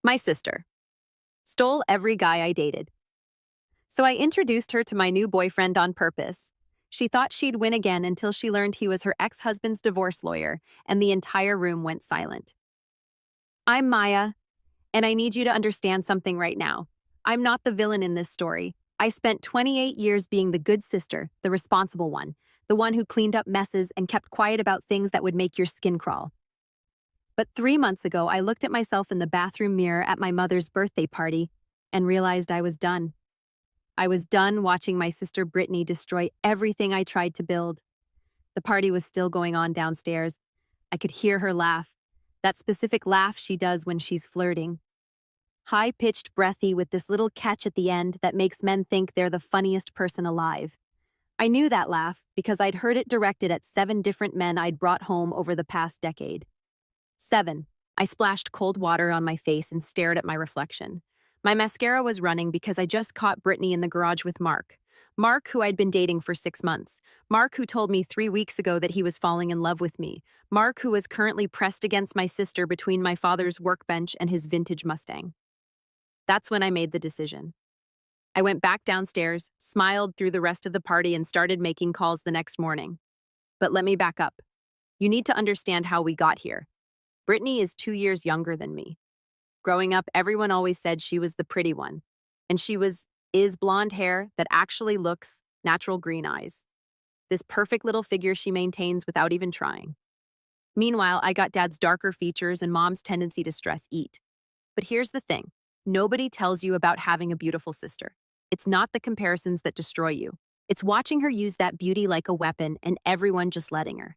My sister stole every guy I dated. So I introduced her to my new boyfriend on purpose. She thought she'd win again until she learned he was her ex-husband's divorce lawyer, and the entire room went silent. I'm Maya, and I need you to understand something right now. I'm not the villain in this story. I spent 28 years being the good sister, the responsible one, the one who cleaned up messes and kept quiet about things that would make your skin crawl. But 3 months ago, I looked at myself in the bathroom mirror at my mother's birthday party and realized I was done. I was done watching my sister Brittany destroy everything I tried to build. The party was still going on downstairs. I could hear her laugh, that specific laugh she does when she's flirting. High-pitched, breathy, with this little catch at the end that makes men think they're the funniest person alive. I knew that laugh because I'd heard it directed at 7 different men I'd brought home over the past decade. 7. I splashed cold water on my face and stared at my reflection. My mascara was running because I just caught Brittany in the garage with Mark. Mark, who I'd been dating for 6 months. Mark, who told me 3 weeks ago that he was falling in love with me. Mark, who was currently pressed against my sister between my father's workbench and his vintage Mustang. That's when I made the decision. I went back downstairs, smiled through the rest of the party, and started making calls the next morning. But let me back up. You need to understand how we got here. Brittany is 2 years younger than me. Growing up, everyone always said she was the pretty one. And she is blonde hair that actually looks natural green eyes. This perfect little figure she maintains without even trying. Meanwhile, I got dad's darker features and mom's tendency to stress eat. But here's the thing. Nobody tells you about having a beautiful sister. It's not the comparisons that destroy you. It's watching her use that beauty like a weapon and everyone just letting her.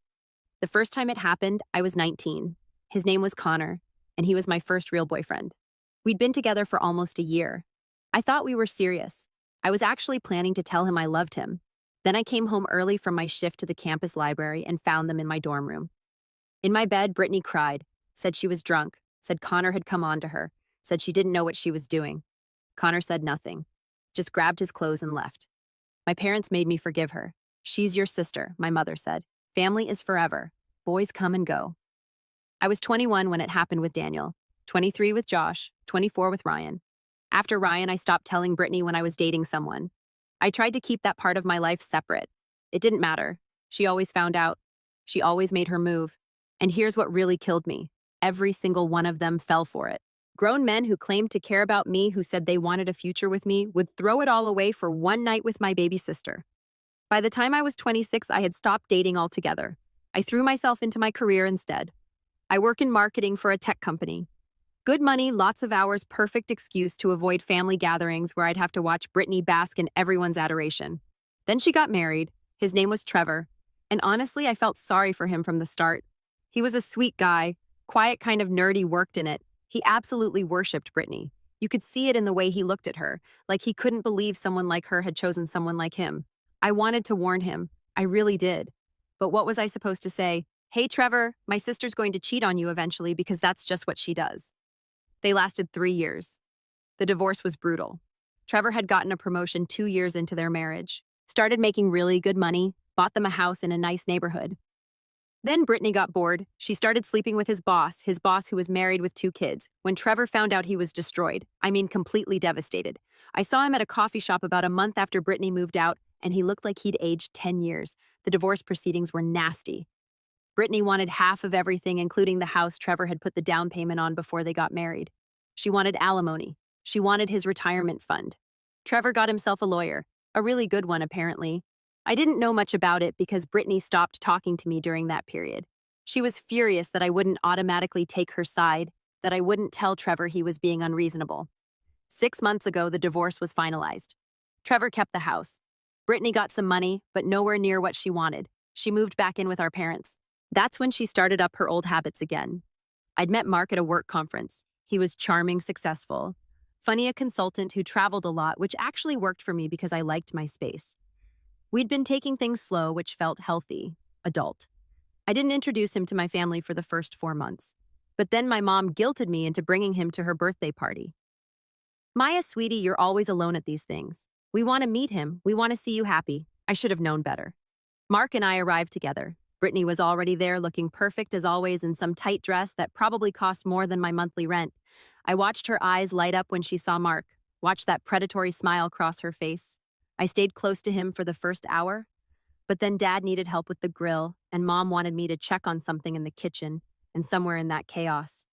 The first time it happened, I was 19. His name was Connor, and he was my first real boyfriend. We'd been together for almost a year. I thought we were serious. I was actually planning to tell him I loved him. Then I came home early from my shift to the campus library and found them in my dorm room. In my bed, Brittany cried, said she was drunk, said Connor had come on to her, said she didn't know what she was doing. Connor said nothing, just grabbed his clothes and left. My parents made me forgive her. She's your sister, my mother said. Family is forever. Boys come and go. I was 21 when it happened with Daniel, 23 with Josh, 24 with Ryan. After Ryan, I stopped telling Brittany when I was dating someone. I tried to keep that part of my life separate. It didn't matter. She always found out. She always made her move. And here's what really killed me. Every single one of them fell for it. Grown men who claimed to care about me, who said they wanted a future with me, would throw it all away for one night with my baby sister. By the time I was 26, I had stopped dating altogether. I threw myself into my career instead. I work in marketing for a tech company. Good money, lots of hours, perfect excuse to avoid family gatherings where I'd have to watch Brittany bask in everyone's adoration. Then she got married. His name was Trevor. And honestly, I felt sorry for him from the start. He was a sweet guy, quiet, kind of nerdy, worked in it. He absolutely worshipped Brittany. You could see it in the way he looked at her, like he couldn't believe someone like her had chosen someone like him. I wanted to warn him. I really did. But what was I supposed to say? Hey, Trevor, my sister's going to cheat on you eventually because that's just what she does. They lasted 3 years. The divorce was brutal. Trevor had gotten a promotion 2 years into their marriage, started making really good money, bought them a house in a nice neighborhood. Then Brittany got bored. She started sleeping with his boss who was married with 2 kids. When Trevor found out, he was destroyed. I mean, completely devastated. I saw him at a coffee shop about a month after Brittany moved out, and he looked like he'd aged 10 years. The divorce proceedings were nasty. Brittany wanted half of everything, including the house Trevor had put the down payment on before they got married. She wanted alimony. She wanted his retirement fund. Trevor got himself a lawyer, a really good one apparently. I didn't know much about it because Brittany stopped talking to me during that period. She was furious that I wouldn't automatically take her side, that I wouldn't tell Trevor he was being unreasonable. 6 months ago, the divorce was finalized. Trevor kept the house. Brittany got some money, but nowhere near what she wanted. She moved back in with our parents. That's when she started up her old habits again. I'd met Mark at a work conference. He was charming, successful, funny, a consultant who traveled a lot, which actually worked for me because I liked my space. We'd been taking things slow, which felt healthy, adult. I didn't introduce him to my family for the first 4 months. But then my mom guilted me into bringing him to her birthday party. Maya, sweetie, you're always alone at these things. We want to meet him. We want to see you happy. I should have known better. Mark and I arrived together. Brittany was already there, looking perfect as always in some tight dress that probably cost more than my monthly rent. I watched her eyes light up when she saw Mark, watched that predatory smile cross her face. I stayed close to him for the first hour, but then Dad needed help with the grill, and Mom wanted me to check on something in the kitchen, and somewhere in that chaos,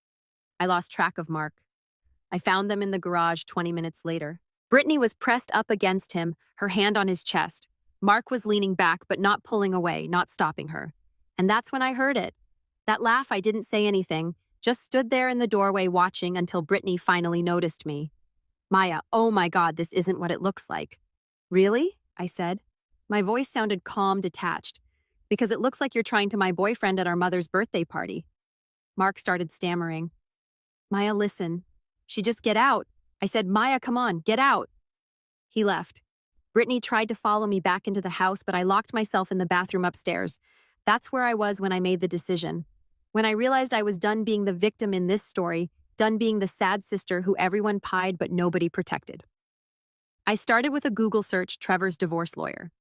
I lost track of Mark. I found them in the garage 20 minutes later. Brittany was pressed up against him, her hand on his chest. Mark was leaning back, but not pulling away, not stopping her. And that's when I heard it. That laugh, I didn't say anything, just stood there in the doorway watching until Brittany finally noticed me. Maya, oh my God, this isn't what it looks like. Really? I said. My voice sounded calm, detached. Because it looks like you're trying to my boyfriend at our mother's birthday party. Mark started stammering. Maya, listen. She just get out. I said, Maya, come on, get out. He left. Brittany tried to follow me back into the house, but I locked myself in the bathroom upstairs. That's where I was when I made the decision. When I realized I was done being the victim in this story, done being the sad sister who everyone pied but nobody protected. I started with a Google search, Trevor's divorce lawyer.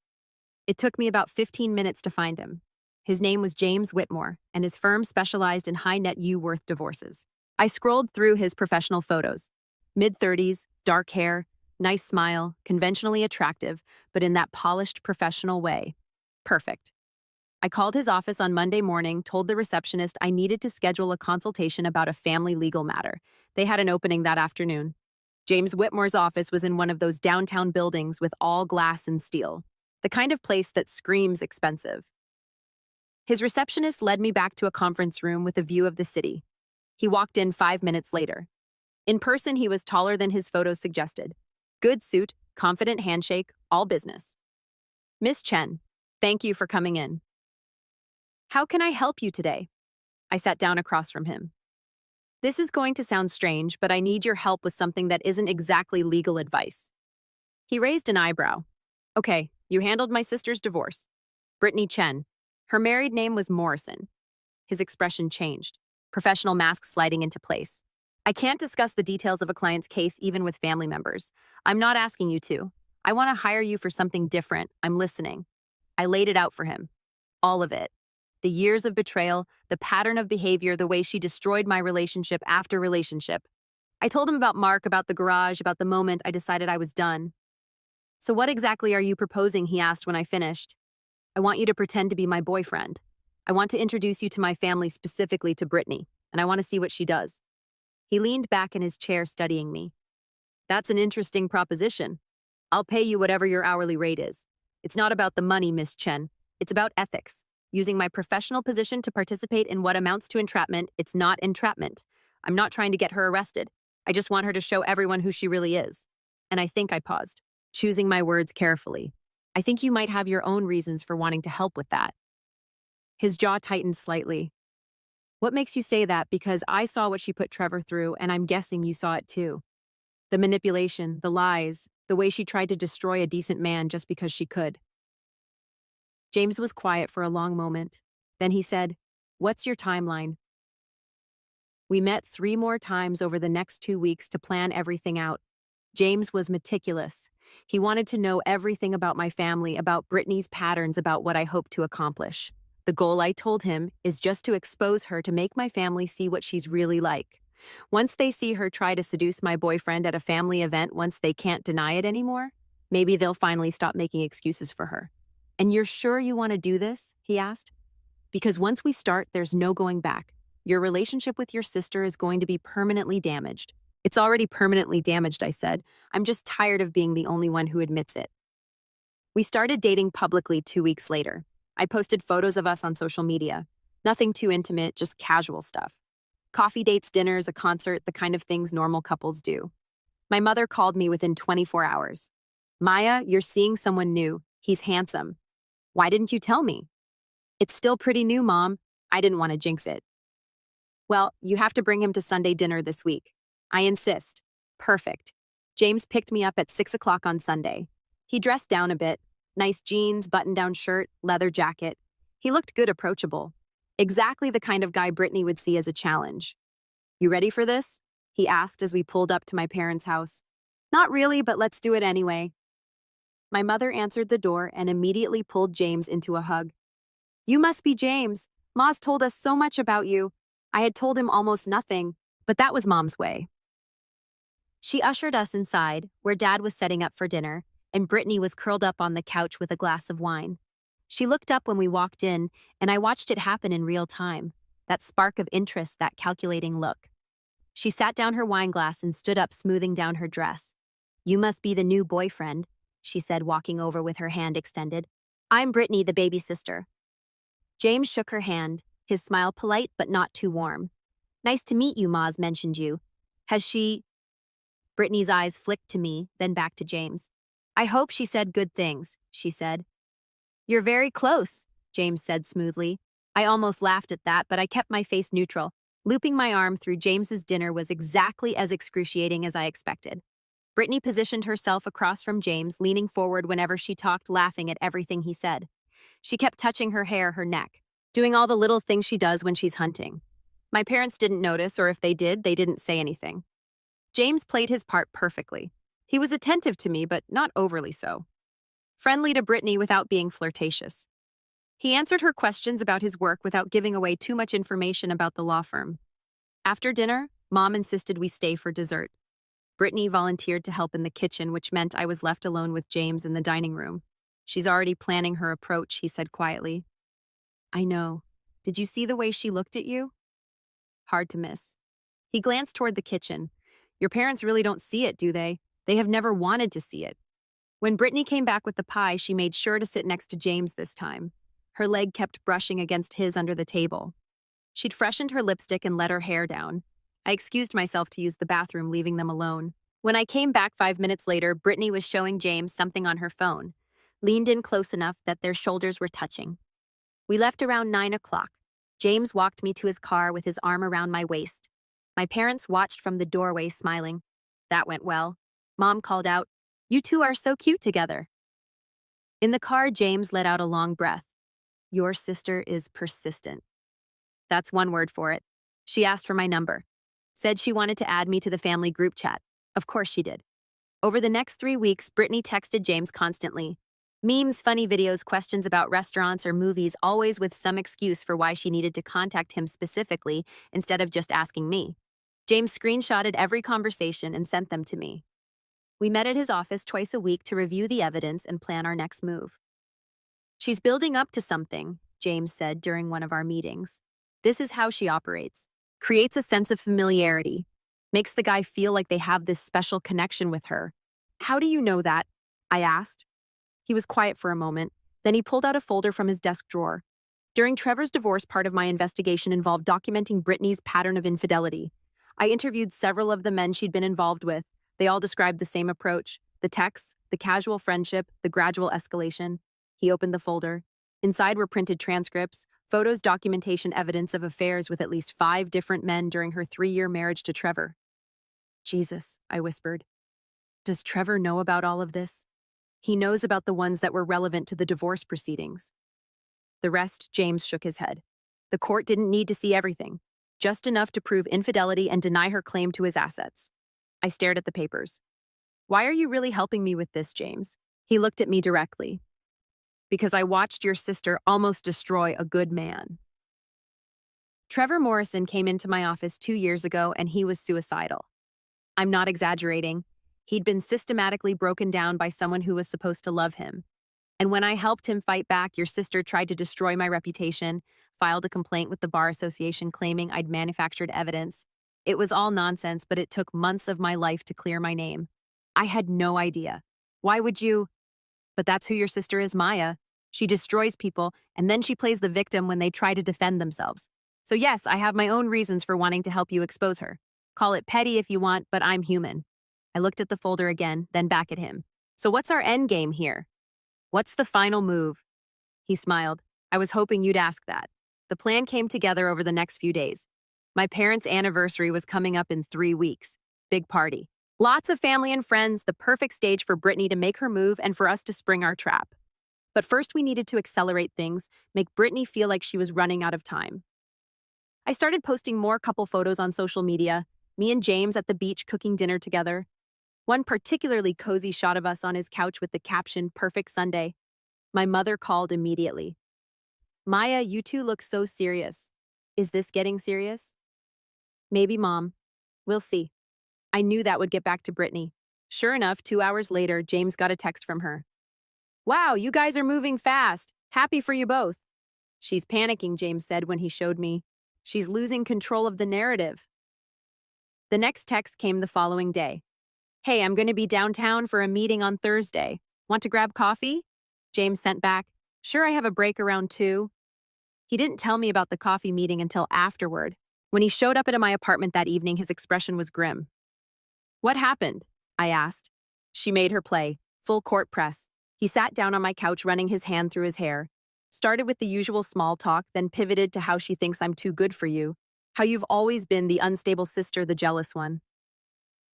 It took me about 15 minutes to find him. His name was James Whitmore, and his firm specialized in high net worth divorces. I scrolled through his professional photos. Mid-30s, dark hair, nice smile, conventionally attractive, but in that polished professional way. Perfect. I called his office on Monday morning, told the receptionist I needed to schedule a consultation about a family legal matter. They had an opening that afternoon. James Whitmore's office was in one of those downtown buildings with all glass and steel, the kind of place that screams expensive. His receptionist led me back to a conference room with a view of the city. He walked in 5 minutes later. In person, he was taller than his photos suggested. Good suit, confident handshake, all business. Miss Chen, thank you for coming in. How can I help you today? I sat down across from him. This is going to sound strange, but I need your help with something that isn't exactly legal advice. He raised an eyebrow. Okay, you handled my sister's divorce. Brittany Chen. Her married name was Morrison. His expression changed, professional mask sliding into place. I can't discuss the details of a client's case even with family members. I'm not asking you to. I want to hire you for something different. I'm listening. I laid it out for him. All of it. The years of betrayal, the pattern of behavior, the way she destroyed my relationship after relationship. I told him about Mark, about the garage, about the moment I decided I was done. So what exactly are you proposing, he asked when I finished. I want you to pretend to be my boyfriend. I want to introduce you to my family, specifically to Brittany, and I want to see what she does. He leaned back in his chair, studying me. That's an interesting proposition. I'll pay you whatever your hourly rate is. It's not about the money, Miss Chen. It's about ethics. Using my professional position to participate in what amounts to entrapment, it's not entrapment. I'm not trying to get her arrested. I just want her to show everyone who she really is. And I think I paused, choosing my words carefully. I think you might have your own reasons for wanting to help with that. His jaw tightened slightly. What makes you say that? Because I saw what she put Trevor through, and I'm guessing you saw it too. The manipulation, the lies, the way she tried to destroy a decent man just because she could. James was quiet for a long moment. Then he said, "What's your timeline?" We met 3 more times over the next 2 weeks to plan everything out. James was meticulous. He wanted to know everything about my family, about Brittany's patterns, about what I hoped to accomplish. The goal, I told him, is just to expose her, to make my family see what she's really like. Once they see her try to seduce my boyfriend at a family event, once they can't deny it anymore, maybe they'll finally stop making excuses for her. And you're sure you want to do this? He asked. Because once we start, there's no going back. Your relationship with your sister is going to be permanently damaged. It's already permanently damaged, I said. I'm just tired of being the only one who admits it. We started dating publicly 2 weeks later. I posted photos of us on social media. Nothing too intimate, just casual stuff. Coffee dates, dinners, a concert, the kind of things normal couples do. My mother called me within 24 hours. Maya, you're seeing someone new. He's handsome. Why didn't you tell me? It's still pretty new, Mom. I didn't want to jinx it. Well, you have to bring him to Sunday dinner this week. I insist. Perfect. James picked me up at 6 o'clock on Sunday. He dressed down a bit. Nice jeans, button-down shirt, leather jacket. He looked good, approachable. Exactly the kind of guy Brittany would see as a challenge. You ready for this? He asked as we pulled up to my parents' house. Not really, but let's do it anyway. My mother answered the door and immediately pulled James into a hug. You must be James. Ma's told us so much about you. I had told him almost nothing, but that was Mom's way. She ushered us inside, where Dad was setting up for dinner, and Brittany was curled up on the couch with a glass of wine. She looked up when we walked in, and I watched it happen in real time. That spark of interest, that calculating look. She sat down her wine glass and stood up, smoothing down her dress. "You must be the new boyfriend," she said, walking over with her hand extended. "I'm Brittany, the baby sister." James shook her hand, his smile polite but not too warm. "Nice to meet you, Ma's mentioned you. Has she—" Brittany's eyes flicked to me, then back to James. "I hope she said good things," she said. "You're very close," James said smoothly. I almost laughed at that, but I kept my face neutral. Looping my arm through James's dinner was exactly as excruciating as I expected. Brittany positioned herself across from James, leaning forward whenever she talked, laughing at everything he said. She kept touching her hair, her neck, doing all the little things she does when she's hunting. My parents didn't notice, or if they did, they didn't say anything. James played his part perfectly. He was attentive to me, but not overly so. Friendly to Brittany without being flirtatious. He answered her questions about his work without giving away too much information about the law firm. After dinner, Mom insisted we stay for dessert. Brittany volunteered to help in the kitchen, which meant I was left alone with James in the dining room. "She's already planning her approach," he said quietly. "I know. Did you see the way she looked at you?" Hard to miss. He glanced toward the kitchen. "Your parents really don't see it, do they? They have never wanted to see it." When Brittany came back with the pie, she made sure to sit next to James this time. Her leg kept brushing against his under the table. She'd freshened her lipstick and let her hair down. I excused myself to use the bathroom, leaving them alone. When I came back 5 minutes later, Brittany was showing James something on her phone, leaned in close enough that their shoulders were touching. We left around 9 o'clock. James walked me to his car with his arm around my waist. My parents watched from the doorway, smiling. That went well. Mom called out, "You two are so cute together." In the car, James let out a long breath. "Your sister is persistent." That's one word for it. She asked for my number. Said she wanted to add me to the family group chat. Of course she did. Over the next 3 weeks, Brittany texted James constantly. Memes, funny videos, questions about restaurants or movies, always with some excuse for why she needed to contact him specifically instead of just asking me. James screenshotted every conversation and sent them to me. We met at his office twice a week to review the evidence and plan our next move. "She's building up to something," James said during one of our meetings. "This is how she operates. Creates a sense of familiarity. Makes the guy feel like they have this special connection with her." "How do you know that?" I asked. He was quiet for a moment. Then he pulled out a folder from his desk drawer. During Trevor's divorce, part of my investigation involved documenting Brittany's pattern of infidelity. I interviewed several of the men she'd been involved with. They all described the same approach: the texts, the casual friendship, the gradual escalation. He opened the folder. Inside were printed transcripts, photos, documentation, evidence of affairs with at least 5 different men during her 3-year marriage to Trevor. "Jesus," I whispered. "Does Trevor know about all of this?" "He knows about the ones that were relevant to the divorce proceedings." The rest, James shook his head. The court didn't need to see everything, just enough to prove infidelity and deny her claim to his assets. I stared at the papers. "Why are you really helping me with this, James?" He looked at me directly. "Because I watched your sister almost destroy a good man." Trevor Morrison came into my office 2 years ago and he was suicidal. I'm not exaggerating. He'd been systematically broken down by someone who was supposed to love him. And when I helped him fight back, your sister tried to destroy my reputation, filed a complaint with the Bar Association claiming I'd manufactured evidence. It was all nonsense, but it took months of my life to clear my name. I had no idea. Why would you? But that's who your sister is, Maya. She destroys people, and then she plays the victim when they try to defend themselves. So yes, I have my own reasons for wanting to help you expose her. Call it petty if you want, but I'm human. I looked at the folder again, then back at him. So what's our end game here? What's the final move? He smiled. I was hoping you'd ask that. The plan came together over the next few days. My parents' anniversary was coming up in 3 weeks. Big party. Lots of family and friends, the perfect stage for Brittany to make her move and for us to spring our trap. But first we needed to accelerate things, make Brittany feel like she was running out of time. I started posting more couple photos on social media, me and James at the beach cooking dinner together. One particularly cozy shot of us on his couch with the caption, "Perfect Sunday." My mother called immediately. "Maya, you two look so serious. Is this getting serious?" "Maybe, Mom. We'll see." I knew that would get back to Brittany. Sure enough, 2 hours later, James got a text from her. Wow, you guys are moving fast. Happy for you both. She's panicking, James said when he showed me. She's losing control of the narrative. The next text came the following day. Hey, I'm going to be downtown for a meeting on Thursday. Want to grab coffee? James sent back, sure, I have a break around 2. He didn't tell me about the coffee meeting until afterward. When he showed up at my apartment that evening, his expression was grim. What happened? I asked. She made her play, full court press. He sat down on my couch, running his hand through his hair. Started with the usual small talk, then pivoted to how she thinks I'm too good for you. How you've always been the unstable sister, the jealous one.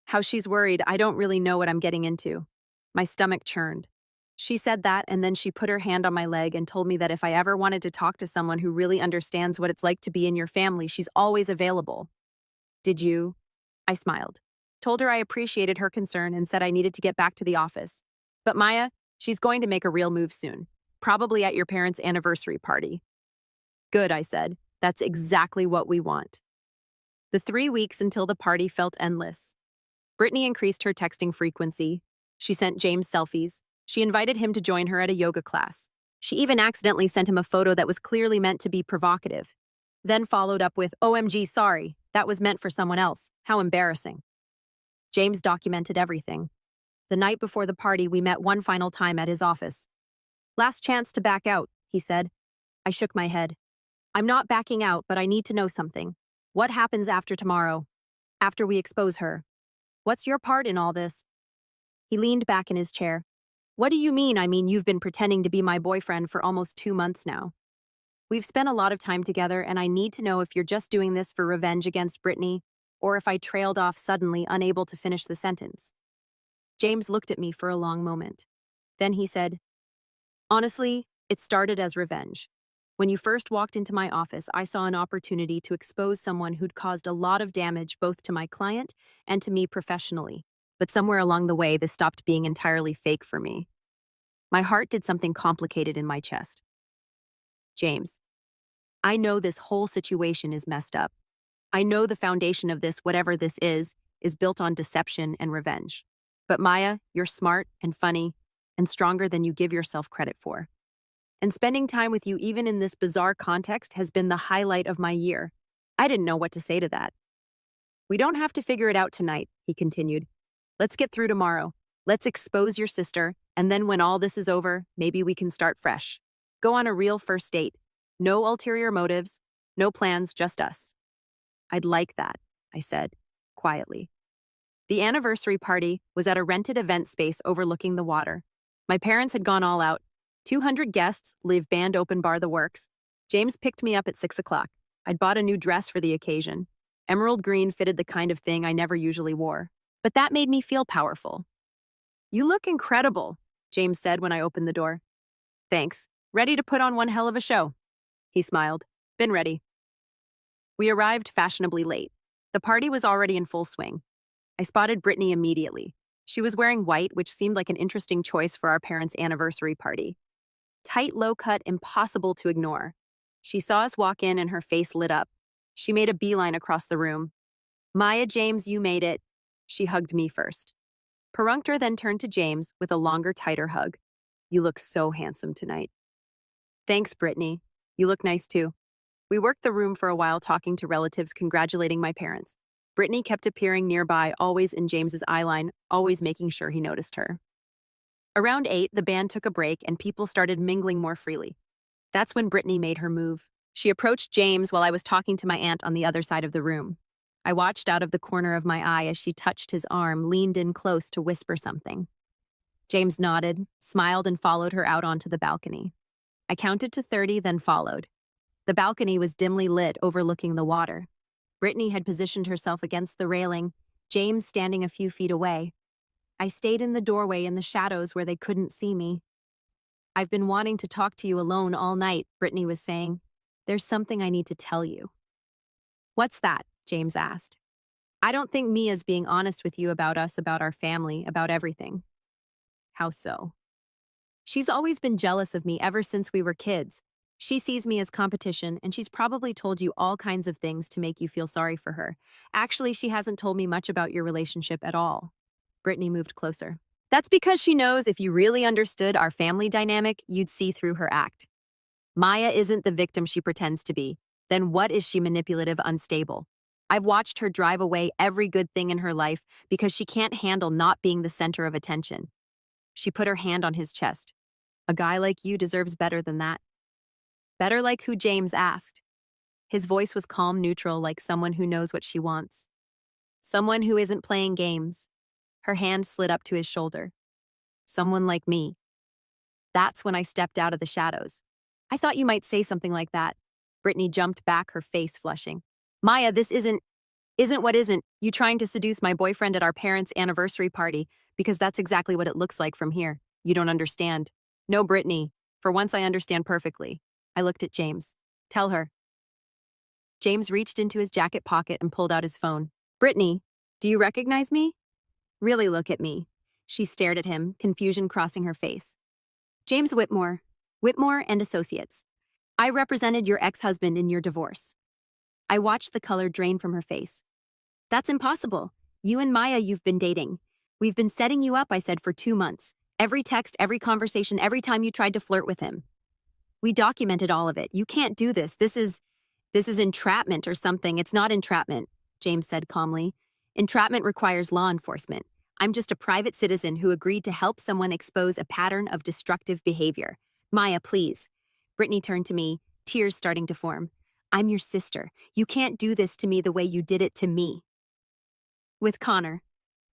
How she's worried I don't really know what I'm getting into. My stomach churned. She said that, and then she put her hand on my leg and told me that if I ever wanted to talk to someone who really understands what it's like to be in your family, she's always available. Did you? I smiled. Told her I appreciated her concern and said I needed to get back to the office. But Maya, she's going to make a real move soon. Probably at your parents' anniversary party. Good, I said. That's exactly what we want. The 3 weeks until the party felt endless. Brittany increased her texting frequency. She sent James selfies. She invited him to join her at a yoga class. She even accidentally sent him a photo that was clearly meant to be provocative. Then followed up with, OMG, sorry, that was meant for someone else. How embarrassing. James documented everything. The night before the party, we met one final time at his office. Last chance to back out, he said. I shook my head. I'm not backing out, but I need to know something. What happens after tomorrow? After we expose her? What's your part in all this? He leaned back in his chair. What do you mean? I mean, you've been pretending to be my boyfriend for almost 2 months now. We've spent a lot of time together, and I need to know if you're just doing this for revenge against Brittany, or if I trailed off suddenly, unable to finish the sentence. James looked at me for a long moment. Then he said, honestly, it started as revenge. When you first walked into my office, I saw an opportunity to expose someone who'd caused a lot of damage both to my client and to me professionally. But somewhere along the way, this stopped being entirely fake for me. My heart did something complicated in my chest. James, I know this whole situation is messed up. I know the foundation of this, whatever this is built on deception and revenge. But Maya, you're smart and funny and stronger than you give yourself credit for. And spending time with you, even in this bizarre context, has been the highlight of my year. I didn't know what to say to that. We don't have to figure it out tonight, he continued. Let's get through tomorrow. Let's expose your sister, and then when all this is over, maybe we can start fresh. Go on a real first date. No ulterior motives, no plans, just us. I'd like that, I said, quietly. The anniversary party was at a rented event space overlooking the water. My parents had gone all out. 200 guests, live band, open bar, the works. James picked me up at 6 o'clock. I'd bought a new dress for the occasion. Emerald green fitted the kind of thing I never usually wore. But that made me feel powerful. You look incredible, James said when I opened the door. Thanks. Ready to put on one hell of a show. He smiled. Been ready. We arrived fashionably late. The party was already in full swing. I spotted Brittany immediately. She was wearing white, which seemed like an interesting choice for our parents' anniversary party. Tight, low-cut, impossible to ignore. She saw us walk in and her face lit up. She made a beeline across the room. Maya, James, you made it. She hugged me first. Perunctor then turned to James with a longer, tighter hug. You look so handsome tonight. Thanks, Brittany. You look nice too. We worked the room for a while, talking to relatives, congratulating my parents. Brittany kept appearing nearby, always in James's eyeline, always making sure he noticed her. Around 8, the band took a break and people started mingling more freely. That's when Brittany made her move. She approached James while I was talking to my aunt on the other side of the room. I watched out of the corner of my eye as she touched his arm, leaned in close to whisper something. James nodded, smiled, and followed her out onto the balcony. I counted to 30, then followed. The balcony was dimly lit, overlooking the water. Brittany had positioned herself against the railing, James standing a few feet away. I stayed in the doorway in the shadows where they couldn't see me. I've been wanting to talk to you alone all night, Brittany was saying. There's something I need to tell you. What's that? James asked. I don't think Mia's being honest with you about us, about our family, about everything. How so? She's always been jealous of me ever since we were kids. She sees me as competition, and she's probably told you all kinds of things to make you feel sorry for her. Actually, she hasn't told me much about your relationship at all. Brittany moved closer. That's because she knows if you really understood our family dynamic, you'd see through her act. Maya isn't the victim she pretends to be. Then what is she manipulative, unstable? I've watched her drive away every good thing in her life because she can't handle not being the center of attention. She put her hand on his chest. A guy like you deserves better than that. Better like who James asked. His voice was calm, neutral, like someone who knows what she wants. Someone who isn't playing games. Her hand slid up to his shoulder. Someone like me. That's when I stepped out of the shadows. I thought you might say something like that. Brittany jumped back, her face flushing. Maya, this isn't what isn't. You trying to seduce my boyfriend at our parents' anniversary party, because that's exactly what it looks like from here. You don't understand. No, Brittany. For once I understand perfectly. I looked at James. Tell her. James reached into his jacket pocket and pulled out his phone. Brittany, do you recognize me? Really look at me. She stared at him, confusion crossing her face. James Whitmore. Whitmore and Associates. I represented your ex-husband in your divorce. I watched the color drain from her face. That's impossible. You and Maya, you've been dating. We've been setting you up, I said, for 2 months. Every text, every conversation, every time you tried to flirt with him. We documented all of it. You can't do this. This is entrapment or something. It's not entrapment, James said calmly. Entrapment requires law enforcement. I'm just a private citizen who agreed to help someone expose a pattern of destructive behavior. Maya, please. Brittany turned to me, tears starting to form. I'm your sister. You can't do this to me the way you did it to me. With Connor,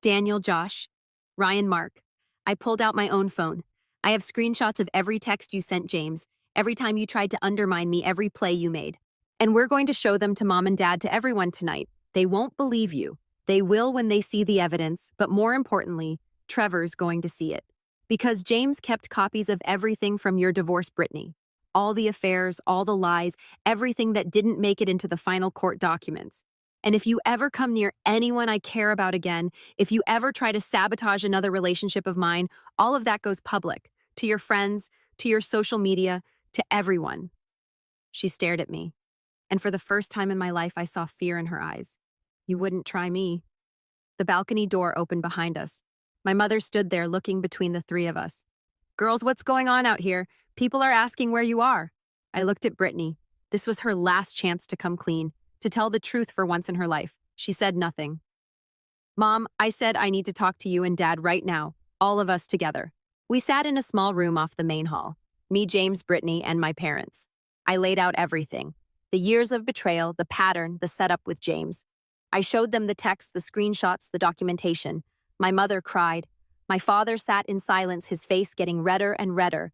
Daniel, Josh, Ryan, Mark, I pulled out my own phone. I have screenshots of every text you sent, James, every time you tried to undermine me, every play you made. And we're going to show them to Mom and Dad, to everyone tonight. They won't believe you. They will when they see the evidence, but more importantly, Trevor's going to see it. Because James kept copies of everything from your divorce, Brittany. All the affairs, all the lies, everything that didn't make it into the final court documents. And if you ever come near anyone I care about again, if you ever try to sabotage another relationship of mine, all of that goes public, to your friends, to your social media, to everyone. She stared at me, and for the first time in my life, I saw fear in her eyes. You wouldn't try me. The balcony door opened behind us. My mother stood there looking between the three of us. Girls, what's going on out here? People are asking where you are. I looked at Brittany. This was her last chance to come clean, to tell the truth for once in her life. She said nothing. Mom, I said I need to talk to you and Dad right now, all of us together. We sat in a small room off the main hall. Me, James, Brittany, and my parents. I laid out everything. The years of betrayal, the pattern, the setup with James. I showed them the text, the screenshots, the documentation. My mother cried. My father sat in silence, his face getting redder and redder.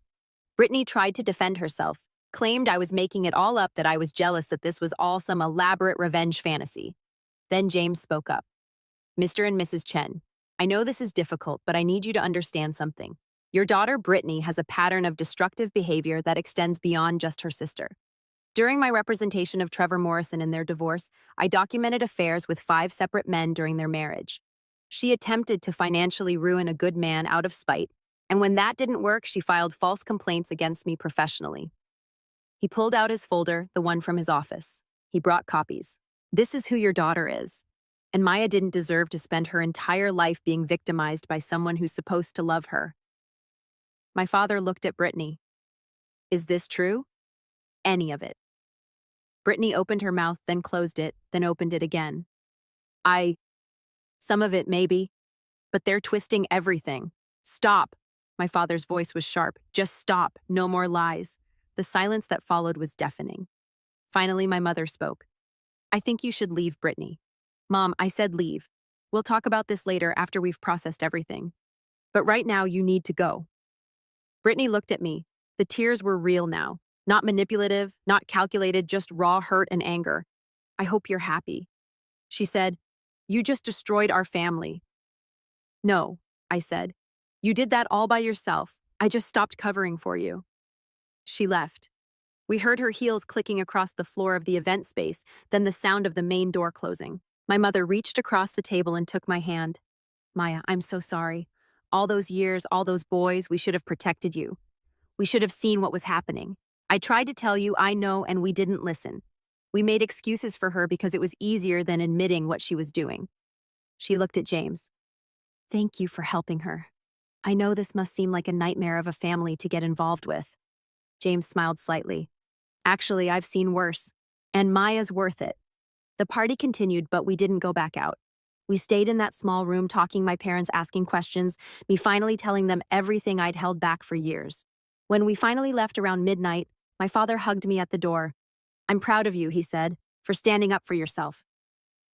Brittany tried to defend herself, claimed I was making it all up, that I was jealous, that this was all some elaborate revenge fantasy. Then James spoke up. Mr. and Mrs. Chen, I know this is difficult, but I need you to understand something. Your daughter, Brittany, has a pattern of destructive behavior that extends beyond just her sister. During my representation of Trevor Morrison in their divorce, I documented affairs with 5 separate men during their marriage. She attempted to financially ruin a good man out of spite, and when that didn't work, she filed false complaints against me professionally. He pulled out his folder, the one from his office. He brought copies. This is who your daughter is. And Maya didn't deserve to spend her entire life being victimized by someone who's supposed to love her. My father looked at Brittany. Is this true? Any of it. Brittany opened her mouth, then closed it, then opened it again. Some of it, maybe. But they're twisting everything. Stop. My father's voice was sharp. Just stop. No more lies. The silence that followed was deafening. Finally, my mother spoke. I think you should leave, Brittany. Mom, I said leave. We'll talk about this later after we've processed everything. But right now, you need to go. Brittany looked at me. The tears were real now. Not manipulative, not calculated, just raw hurt and anger. I hope you're happy. She said, you just destroyed our family. No, I said. You did that all by yourself. I just stopped covering for you. She left. We heard her heels clicking across the floor of the event space, then the sound of the main door closing. My mother reached across the table and took my hand. Maya, I'm so sorry. All those years, all those boys, we should have protected you. We should have seen what was happening. I tried to tell you I know and we didn't listen. We made excuses for her because it was easier than admitting what she was doing. She looked at James. Thank you for helping her. I know this must seem like a nightmare of a family to get involved with. James smiled slightly. Actually, I've seen worse. And Maya's worth it. The party continued, but we didn't go back out. We stayed in that small room talking, my parents asking questions, me finally telling them everything I'd held back for years. When we finally left around midnight, my father hugged me at the door. I'm proud of you, he said, for standing up for yourself.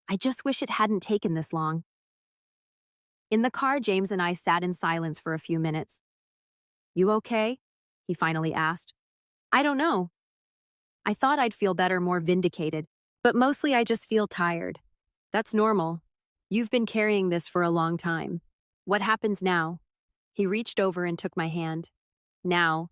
I just wish it hadn't taken this long. In the car, James and I sat in silence for a few minutes. You okay? He finally asked. I don't know. I thought I'd feel better, more vindicated, but mostly I just feel tired. That's normal. You've been carrying this for a long time. What happens now? He reached over and took my hand. Now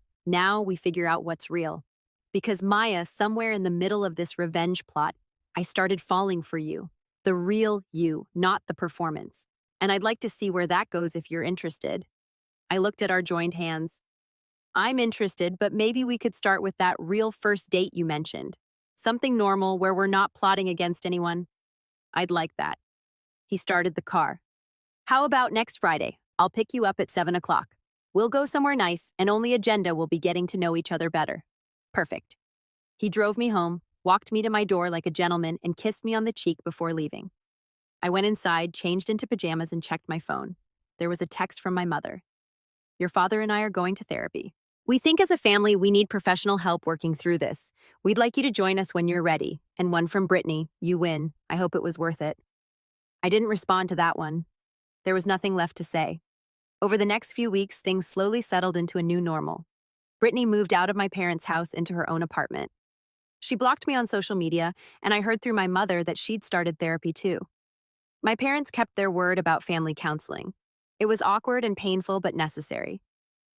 we figure out what's real. Because Maya, somewhere in the middle of this revenge plot, I started falling for you. The real you, not the performance. And I'd like to see where that goes if you're interested. I looked at our joined hands. I'm interested, but maybe we could start with that real first date you mentioned. Something normal where we're not plotting against anyone. I'd like that. He started the car. How about next Friday? I'll pick you up at 7 o'clock. We'll go somewhere nice, and only agenda will be getting to know each other better. Perfect. He drove me home, walked me to my door like a gentleman, and kissed me on the cheek before leaving. I went inside, changed into pajamas, and checked my phone. There was a text from my mother. Your father and I are going to therapy. We think as a family we need professional help working through this. We'd like you to join us when you're ready. And one from Brittany. You win. I hope it was worth it. I didn't respond to that one. There was nothing left to say. Over the next few weeks, things slowly settled into a new normal. Brittany moved out of my parents' house into her own apartment. She blocked me on social media, and I heard through my mother that she'd started therapy too. My parents kept their word about family counseling. It was awkward and painful, but necessary.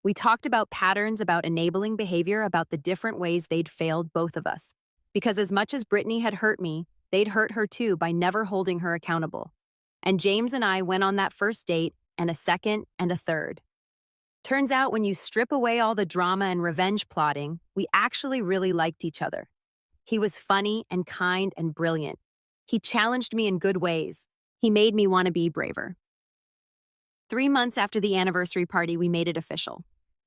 We talked about patterns, about enabling behavior, about the different ways they'd failed both of us. Because as much as Brittany had hurt me, they'd hurt her too by never holding her accountable. And James and I went on that first date, and a second, and a third. Turns out when you strip away all the drama and revenge plotting, we actually really liked each other. He was funny and kind and brilliant. He challenged me in good ways. He made me want to be braver. 3 months after the anniversary party, we made it official.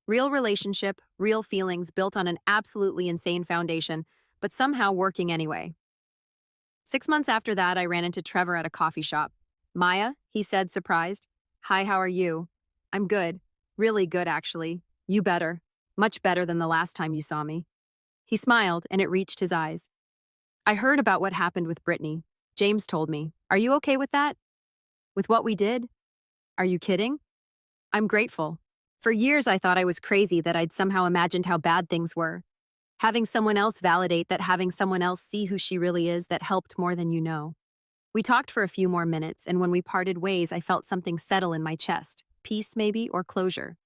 Real relationship, real feelings built on an absolutely insane foundation, but somehow working anyway. 6 months after that, I ran into Trevor at a coffee shop. Maya, he said, surprised. Hi, how are you? I'm good. Really good, actually. You better. Much better than the last time you saw me. He smiled, and it reached his eyes. I heard about what happened with Brittany. James told me. Are you okay with that? With what we did? Are you kidding? I'm grateful. For years, I thought I was crazy that I'd somehow imagined how bad things were. Having someone else validate that, having someone else see who she really is, that helped more than you know. We talked for a few more minutes, and when we parted ways, I felt something settle in my chest. Peace, maybe, or closure.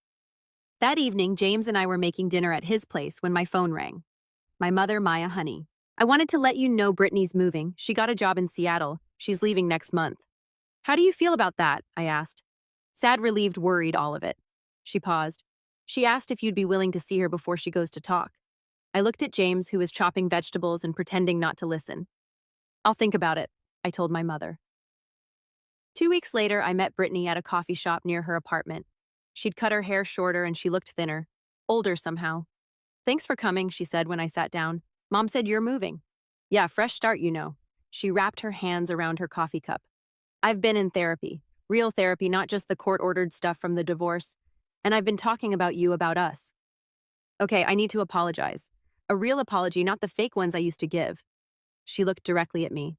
That evening, James and I were making dinner at his place when my phone rang. My mother, Maya, honey. I wanted to let you know Brittany's moving. She got a job in Seattle. She's leaving next month. How do you feel about that? I asked. Sad, relieved, worried, all of it. She paused. She asked if you'd be willing to see her before she goes to talk. I looked at James, who was chopping vegetables and pretending not to listen. I'll think about it, I told my mother. 2 weeks later, I met Brittany at a coffee shop near her apartment. She'd cut her hair shorter and she looked thinner, older somehow. Thanks for coming, she said when I sat down. Mom said you're moving. Yeah, fresh start, you know. She wrapped her hands around her coffee cup. I've been in therapy. Real therapy, not just the court-ordered stuff from the divorce. And I've been talking about you, about us. Okay, I need to apologize. A real apology, not the fake ones I used to give. She looked directly at me.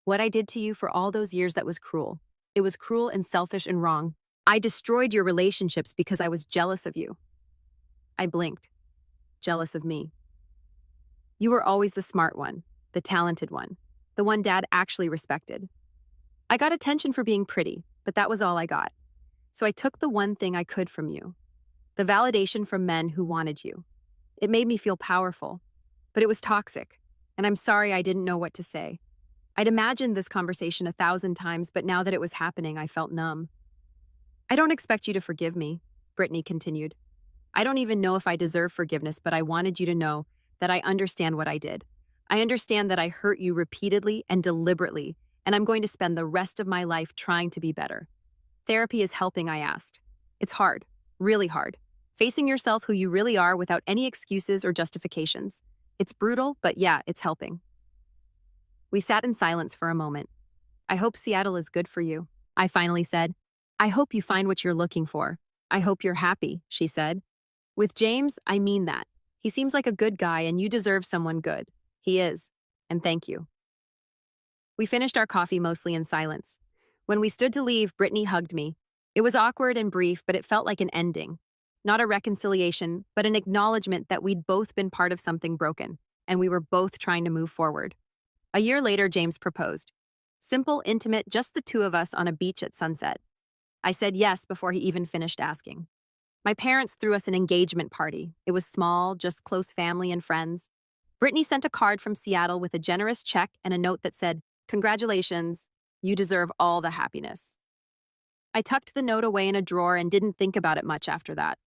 What I did to you for all those years, that was cruel. It was cruel and selfish and wrong. I destroyed your relationships because I was jealous of you. I blinked. Jealous of me. You were always the smart one, the talented one, the one Dad actually respected. I got attention for being pretty, but that was all I got. So I took the one thing I could from you. The validation from men who wanted you. It made me feel powerful, but it was toxic, and I'm sorry I didn't know what to say. I'd imagined this conversation 1,000 times, but now that it was happening, I felt numb. I don't expect you to forgive me, Brittany continued. I don't even know if I deserve forgiveness, but I wanted you to know that I understand what I did. I understand that I hurt you repeatedly and deliberately, and I'm going to spend the rest of my life trying to be better. Therapy is helping, I asked. It's hard, really hard. Facing yourself who you really are without any excuses or justifications. It's brutal, but yeah, it's helping. We sat in silence for a moment. I hope Seattle is good for you, I finally said. I hope you find what you're looking for. I hope you're happy, she said. With James, I mean that. He seems like a good guy and you deserve someone good. He is. And thank you. We finished our coffee mostly in silence. When we stood to leave, Brittany hugged me. It was awkward and brief, but it felt like an ending. Not a reconciliation, but an acknowledgement that we'd both been part of something broken, and we were both trying to move forward. A year later, James proposed. Simple, intimate, just the two of us on a beach at sunset. I said yes before he even finished asking. My parents threw us an engagement party. It was small, just close family and friends. Brittany sent a card from Seattle with a generous check and a note that said, "Congratulations, you deserve all the happiness." I tucked the note away in a drawer and didn't think about it much after that.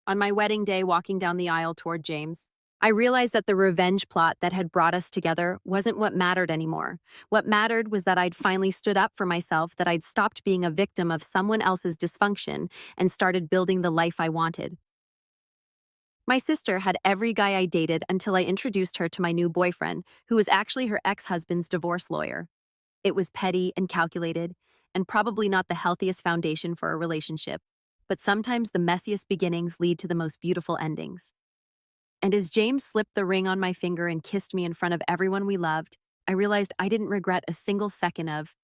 On my wedding day, walking down the aisle toward James, I realized that the revenge plot that had brought us together wasn't what mattered anymore. What mattered was that I'd finally stood up for myself, that I'd stopped being a victim of someone else's dysfunction and started building the life I wanted. My sister had every guy I dated until I introduced her to my new boyfriend, who was actually her ex-husband's divorce lawyer. It was petty and calculated, and probably not the healthiest foundation for a relationship, but sometimes the messiest beginnings lead to the most beautiful endings. And as James slipped the ring on my finger and kissed me in front of everyone we loved, I realized I didn't regret a single second of